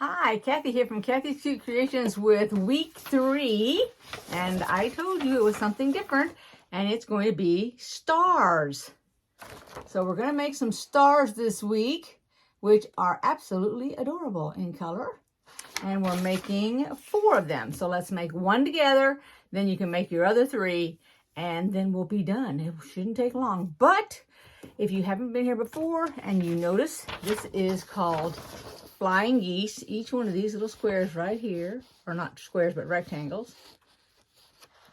Hi, Kathy here from kathyskutekreations with week 3, and I told you it was something different, and it's going to be stars. So we're going to make some stars this week, which are absolutely adorable in color, and we're making 4 of them. So let's make one together, then you can make your other 3, and then we'll be done. It shouldn't take long, but if you haven't been here before and you notice, this is called flying geese. Each one of these little squares right here, or not squares, but rectangles.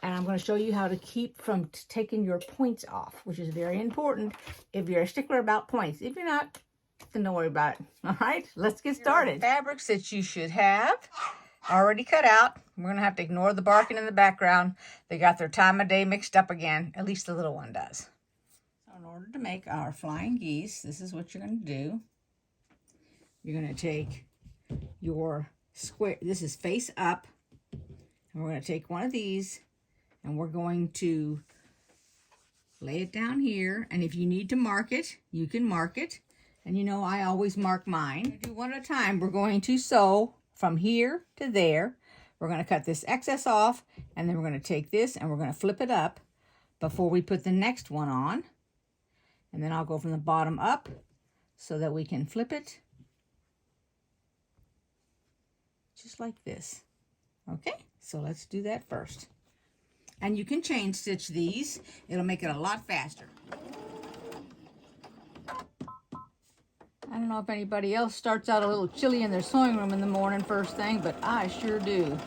And I'm going to show you how to keep from taking your points off, which is very important if you're a stickler about points. If you're not, then don't worry about it. All right, let's get started. Fabrics that you should have already cut out. We're going to have to ignore the barking in the background. They got their time of day mixed up again. At least the little one does. So in order to make our flying geese, this is what you're going to do. You're going to take your square, this is face up, and we're going to take one of these, and we're going to lay it down here, and if you need to mark it, you can mark it, and you know I always mark mine. Do one at a time. We're going to sew from here to there. We're going to cut this excess off, and then we're going to take this, and we're going to flip it up before we put the next one on, and then I'll go from the bottom up so that we can flip it just like this. Okay, so let's do that first. And you can chain stitch these. It'll make it a lot faster. I don't know if anybody else starts out a little chilly in their sewing room in the morning first thing, but I sure do.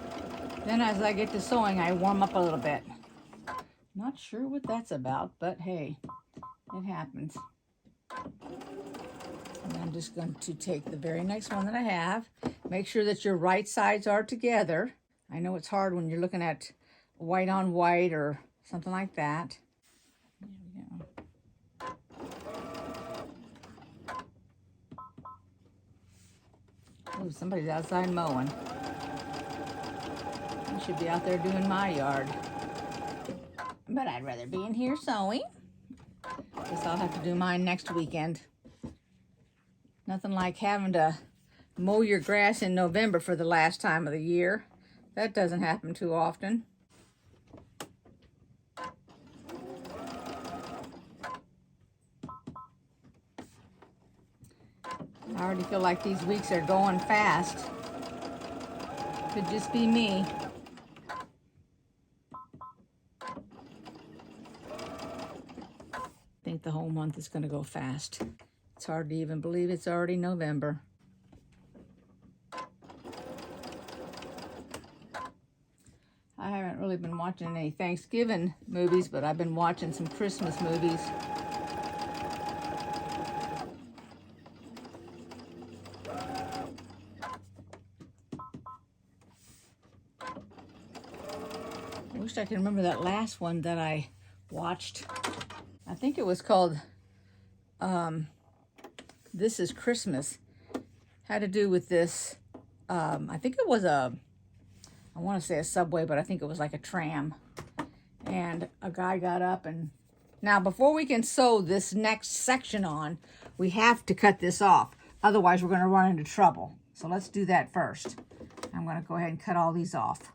Then as I get to sewing, I warm up a little bit. Not sure what that's about, but hey, it happens. And I'm just going to take the very next one that I have. Make sure that your right sides are together. I know it's hard when you're looking at white on white or something like that. There we go. Oh, somebody's outside mowing. I should be out there doing my yard. But I'd rather be in here sewing. Guess I'll have to do mine next weekend. Nothing like having to mow your grass in November for the last time of the year. That doesn't happen too often. I already feel like these weeks are going fast. Could just be me. I think the whole month is going to go fast. It's hard to even believe it's already November. I haven't really been watching any Thanksgiving movies, but I've been watching some Christmas movies. I wish I could remember that last one that I watched. I think it was called This Is Christmas. Had to do with this, I think it was I want to say a subway, but I think it was like a tram. And a guy got up and, now before we can sew this next section on, we have to cut this off. Otherwise we're going to run into trouble. So let's do that first. I'm going to go ahead and cut all these off.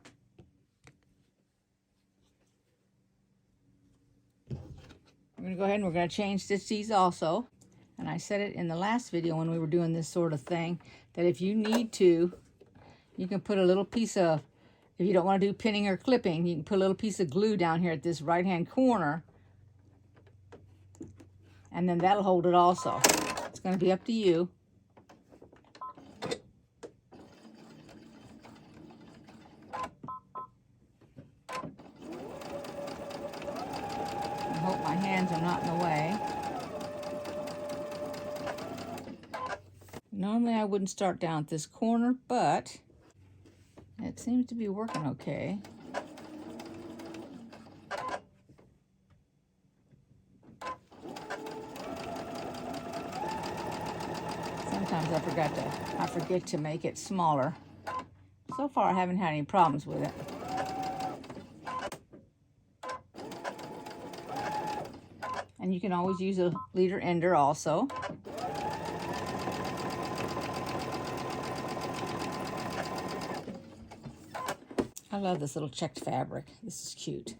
We're going to go ahead and we're going to chain stitch these also. And I said it in the last video when we were doing this sort of thing, that if you need to, you can put a little piece of, if you don't want to do pinning or clipping, you can put a little piece of glue down here at this right-hand corner. And then that'll hold it also. It's going to be up to you. I hope my hands are not in the way. Normally I wouldn't start down at this corner, but it seems to be working okay. Sometimes I forget to make it smaller. So far I haven't had any problems with it. And you can always use a leader ender also. I love this little checked fabric. This is cute.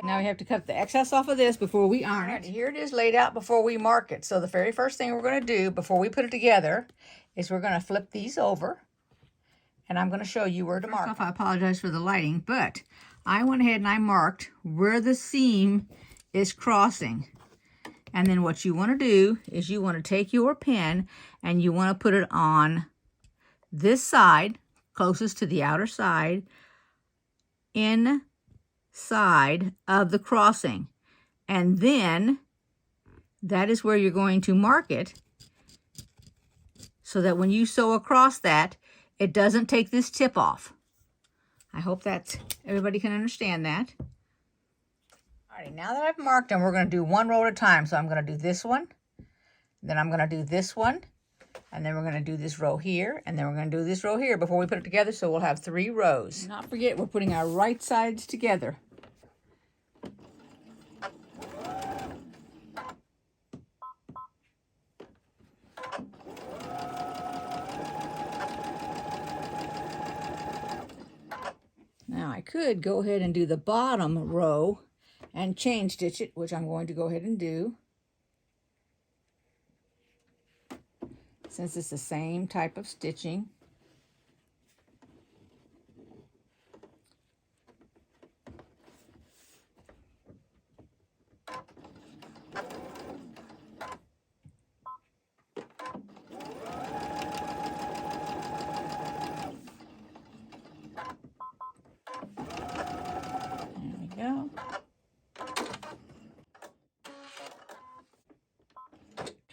Now we have to cut the excess off of this before we iron it. Here it is laid out before we mark it. So the very first thing we're going to do before we put it together is we're going to flip these over. And I'm going to show you where to mark. First off, I apologize for the lighting, but I went ahead and I marked where the seam is crossing. And then what you want to do is you want to take your pen and you want to put it on this side, closest to the outer side, inside of the crossing. And then that is where you're going to mark it so that when you sew across that, it doesn't take this tip off. I hope that everybody can understand that. Alrighty, now that I've marked them, we're going to do one row at a time. So I'm going to do this one, then I'm going to do this one, and then we're going to do this row here, and then we're going to do this row here before we put it together, so we'll have 3 rows. Do not forget, we're putting our right sides together. Now I could go ahead and do the bottom row and chain stitch it, which I'm going to go ahead and do, since it's the same type of stitching. Go.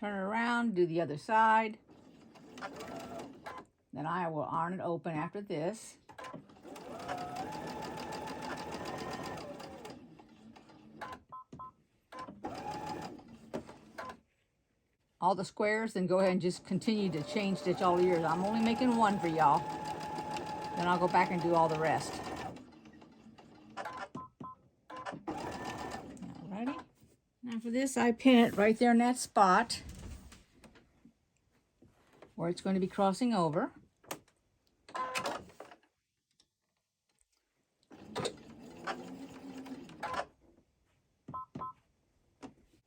Turn it around, do the other side. Then I will iron it open after this. All the squares, then go ahead and just continue to chain stitch all yours. I'm only making one for y'all. Then I'll go back and do all the rest. Now for this, I pin it right there in that spot where it's going to be crossing over.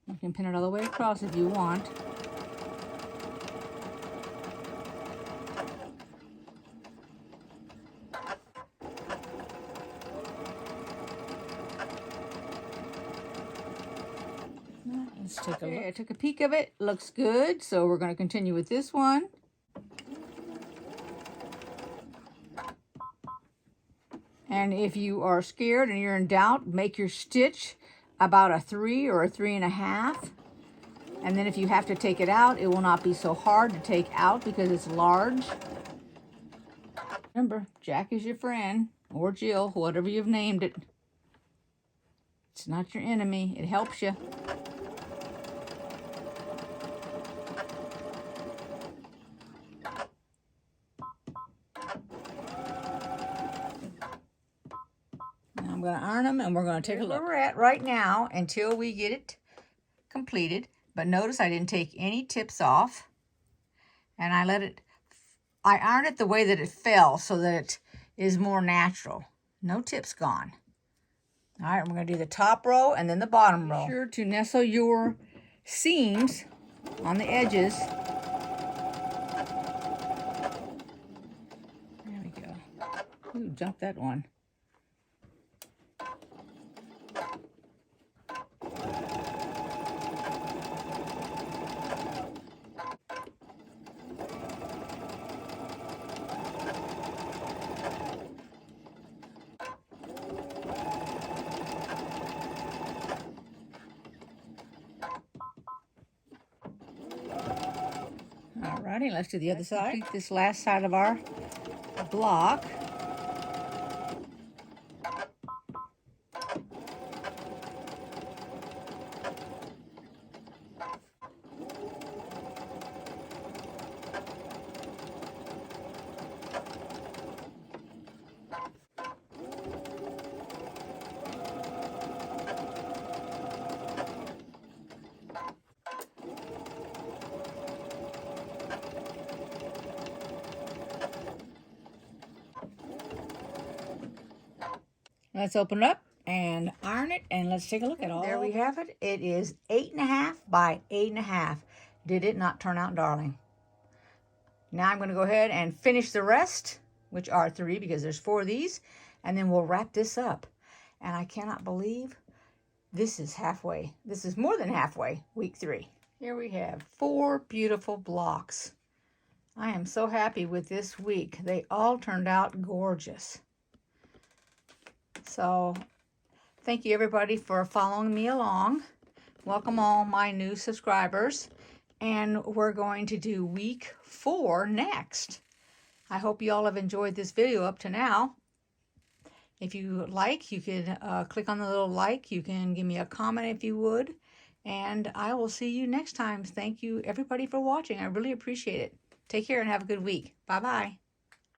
You can pin it all the way across if you want. Let's take a look. I took a peek of it. Looks good. So we're going to continue with this one. And if you are scared and you're in doubt, make your stitch about a 3 or a 3.5. And then if you have to take it out, it will not be so hard to take out because it's large. Remember, Jack is your friend, or Jill, whatever you've named it. It's not your enemy. It helps you. I'm going to iron them and we're going to take a look. Where we're at right now until we get it completed. But notice I didn't take any tips off. And I ironed it the way that it fell so that it is more natural. No tips gone. All right, we're going to do the top row and then the bottom row. Be sure to nestle your seams on the edges. There we go. Ooh, jumped that one. Alrighty, let's do the other side. Complete this last side of our block. Let's open it up and iron it, and let's take a look at all. There we have it. It is 8.5 by 8.5. Did it not turn out darling? Now I'm going to go ahead and finish the rest, which are 3 because there's 4 of these, and then we'll wrap this up. And I cannot believe this is halfway. This is more than halfway, week 3. Here we have 4 beautiful blocks. I am so happy with this week. They all turned out gorgeous. So thank you everybody for following me along. Welcome all my new subscribers. And we're going to do week 4 next. I hope you all have enjoyed this video up to now. If you like, you can click on the little like. You can give me a comment if you would. And I will see you next time. Thank you everybody for watching. I really appreciate it. Take care and have a good week. Bye-bye.